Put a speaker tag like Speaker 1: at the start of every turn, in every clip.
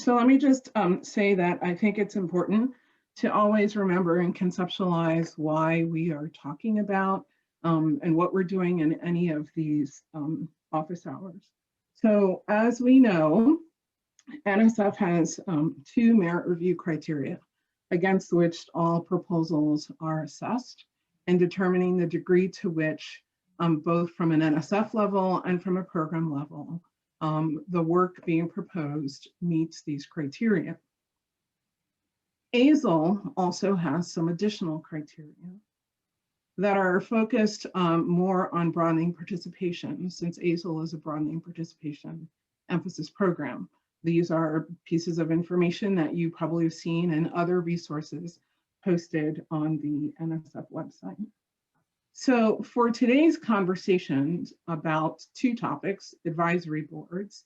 Speaker 1: So let me just say that I think it's important to always remember and conceptualize why we are talking about and what we're doing in any of these office hours. So as we know, NSF has 2 merit review criteria against which all proposals are assessed, and determining the degree to which, both from an NSF level and from a program level, the work being proposed meets these criteria. AISL also has some additional criteria that are focused more on broadening participation, since AISL is a broadening participation emphasis program. These are pieces of information that you probably have seen in other resources posted on the NSF website. So for today's conversations about 2 topics, advisory boards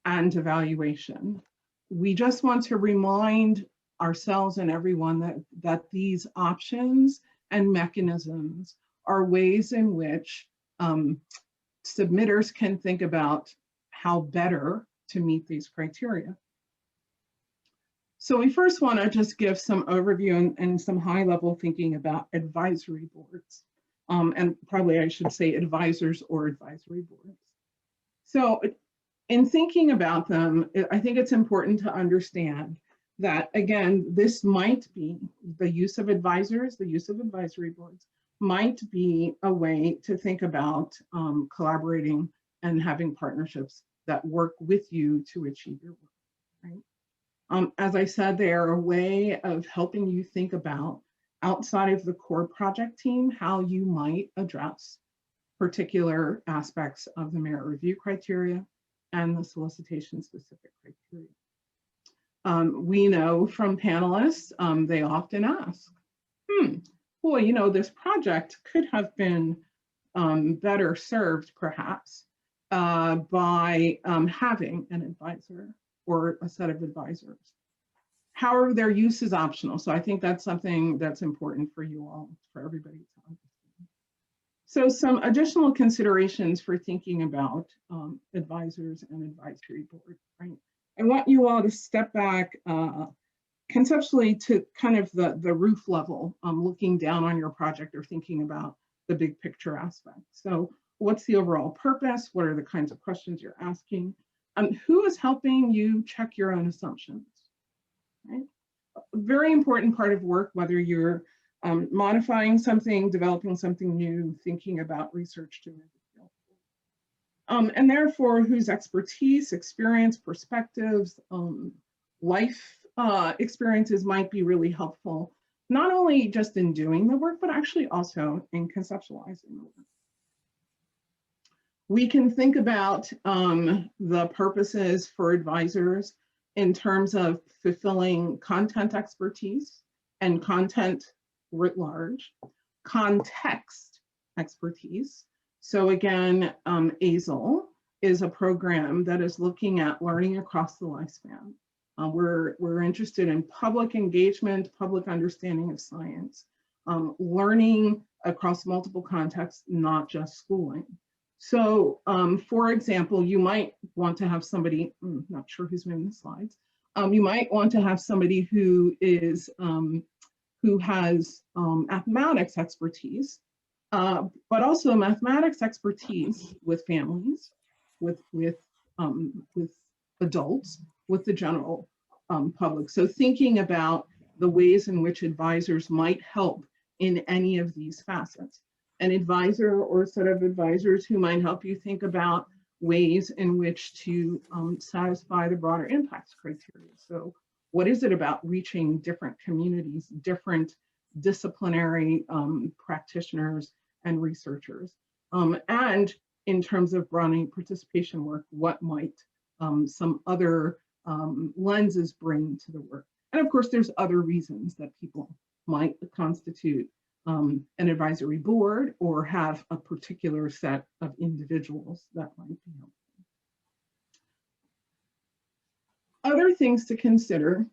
Speaker 1: and evaluation, we just want to remind ourselves and everyone that these options and mechanisms are ways in which submitters can think about how better to meet these criteria. So we first want to just give some overview and some high-level thinking about advisory boards. And probably I should say advisors or advisory boards. So in thinking about them, I think it's important to understand that, again, this might be the use of advisors, the use of advisory boards might be a way to think about collaborating and having partnerships that work with you to achieve your work, right? As I said, they are a way of helping you think about, outside of the core project team, how you might address particular aspects of the merit review criteria and the solicitation specific criteria. We know from panelists, they often ask, boy, you know, this project could have been better served perhaps by having an advisor or a set of advisors. However, their use is optional. So I think that's something that's important for you all, for everybody to understand. So some additional considerations for thinking about advisors and advisory boards, right? I want you all to step back conceptually to kind of the roof level, looking down on your project or thinking about the big picture aspect. So what's the overall purpose? What are the kinds of questions you're asking? Who is helping you check your own assumptions? Right? A very important part of work, whether you're modifying something, developing something new, thinking about research to make it feel. And therefore, whose expertise, experience, perspectives, life experiences might be really helpful, not only just in doing the work, but actually also in conceptualizing the work. We can think about the purposes for advisors in terms of fulfilling content expertise and content writ large, context expertise. So again, AISL is a program that is looking at learning across the lifespan. We're interested in public engagement, public understanding of science, learning across multiple contexts, not just schooling. So, for example, you might want to have somebody, not sure who's in the slides, you might want to have somebody who is, who has mathematics expertise, but also mathematics expertise with families, with adults, with the general public. So thinking about the ways in which advisors might help in any of these facets. An advisor or a set of advisors who might help you think about ways in which to satisfy the broader impacts criteria. So what is it about reaching different communities, different disciplinary practitioners and researchers? And in terms of broadening participation work, what might some other lenses bring to the work? And of course, there's other reasons that people might constitute an advisory board or have a particular set of individuals that might be helpful. Other things to consider.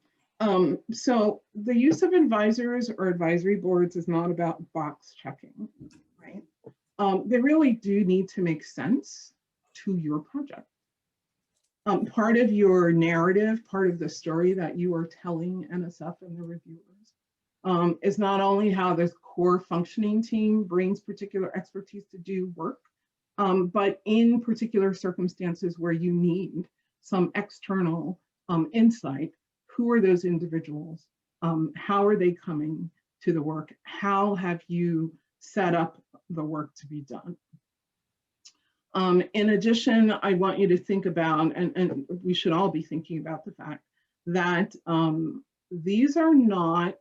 Speaker 1: So the use of advisors or advisory boards is not about box checking, right? They really do need to make sense to your project. Part of your narrative, part of the story that you are telling NSF and the reviewers is not only how this core functioning team brings particular expertise to do work, but in particular circumstances where you need some external insight, who are those individuals? How are they coming to the work? How have you set up the work to be done? In addition, I want you to think about, and we should all be thinking about the fact that these are not,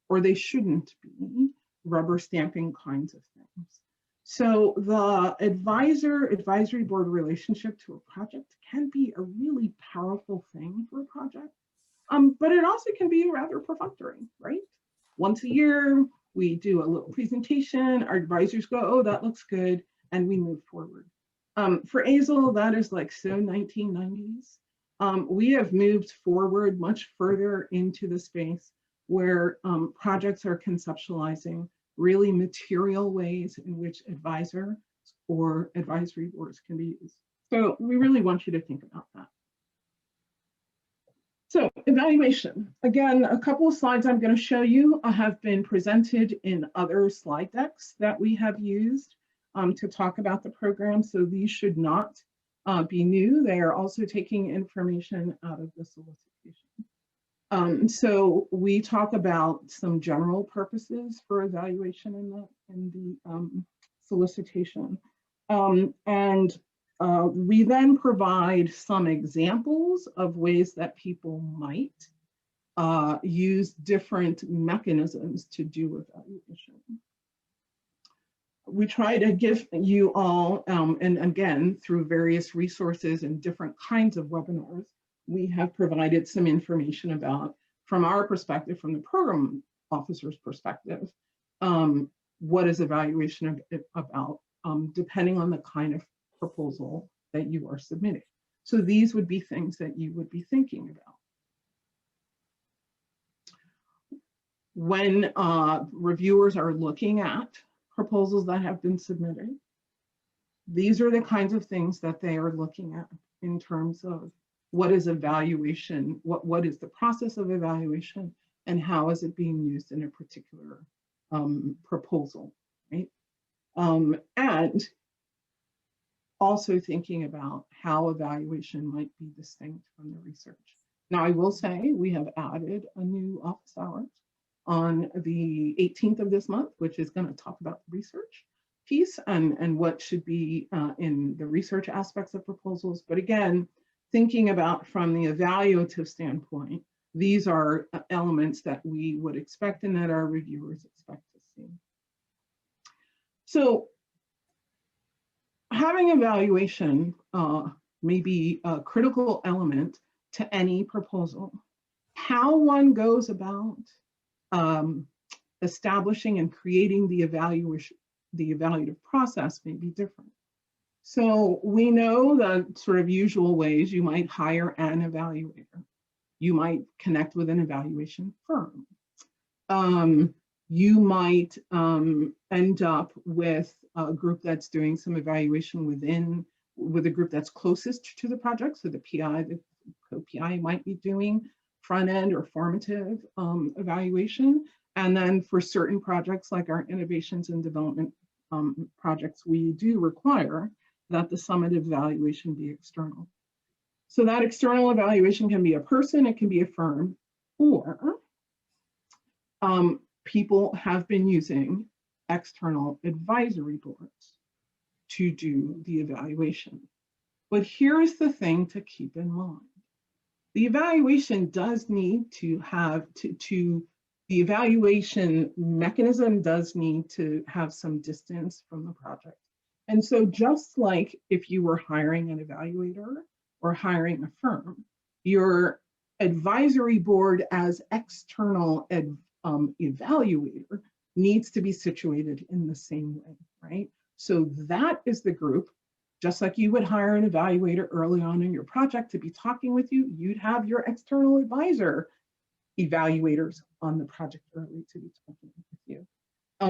Speaker 1: or they shouldn't be, rubber stamping kinds of things. So the advisory board relationship to a project can be a really powerful thing for a project, but it also can be rather perfunctory, right? Once a year, we do a little presentation, our advisors go, oh, that looks good, and we move forward. For AISL, that is like so 1990s. We have moved forward much further into the space where projects are conceptualizing really material ways in which advisor or advisory boards can be used. So we really want you to think about that. So evaluation, again, a couple of slides I'm going to show you have been presented in other slide decks that we have used to talk about the program. So these should not be new. They are also taking information out of the solicitation. So we talk about some general purposes for evaluation in the solicitation. We then provide some examples of ways that people might use different mechanisms to do evaluation. We try to give you all, and again, through various resources and different kinds of webinars, we have provided some information about, from our perspective, from the program officer's perspective, what is evaluation about, depending on the kind of proposal that you are submitting. So these would be things that you would be thinking about. When reviewers are looking at proposals that have been submitted, these are the kinds of things that they are looking at in terms of what is evaluation, what is the process of evaluation, and how is it being used in a particular proposal, right? And also thinking about how evaluation might be distinct from the research. Now, I will say we have added a new office hours on the 18th of this month, which is going to talk about the research piece and what should be in the research aspects of proposals. But again, thinking about from the evaluative standpoint, these are elements that we would expect and that our reviewers expect to see. So having evaluation may be a critical element to any proposal. How one goes about establishing and creating the evaluative process may be different. So we know the sort of usual ways. You might hire an evaluator. You might connect with an evaluation firm. You might end up with a group that's doing some evaluation with a group that's closest to the project. So the PI, the co-PI might be doing front end or formative evaluation. And then for certain projects like our innovations and development projects, we do require that the summative evaluation be external. So that external evaluation can be a person, it can be a firm, or people have been using external advisory boards to do the evaluation. But here's the thing to keep in mind. The evaluation does need to have the evaluation mechanism does need to have some distance from the project. And so just like if you were hiring an evaluator or hiring a firm, your advisory board as external evaluator needs to be situated in the same way, right? So that is the group, just like you would hire an evaluator early on in your project to be talking with you, you'd have your external advisor evaluators on the project early to be talking with you.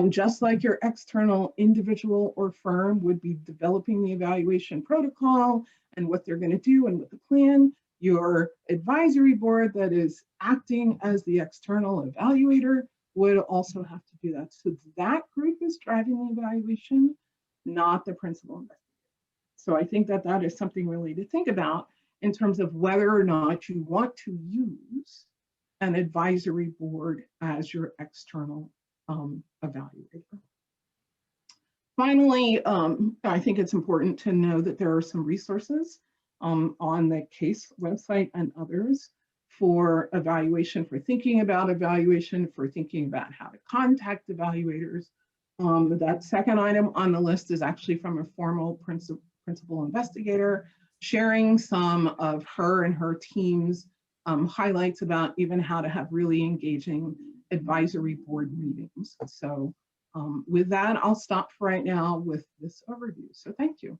Speaker 1: Just like your external individual or firm would be developing the evaluation protocol and what they're going to do and what the plan, your advisory board that is acting as the external evaluator would also have to do that. So that group is driving the evaluation, not the principal investigator. So I think that that is something really to think about in terms of whether or not you want to use an advisory board as your external evaluator. Finally, I think it's important to know that there are some resources on the CASE website and others for evaluation, for thinking about evaluation, for thinking about how to contact evaluators. That second item on the list is actually from a formal principal investigator, sharing some of her and her team's highlights about even how to have really engaging advisory board meetings. So with that, I'll stop for right now with this overview. So thank you.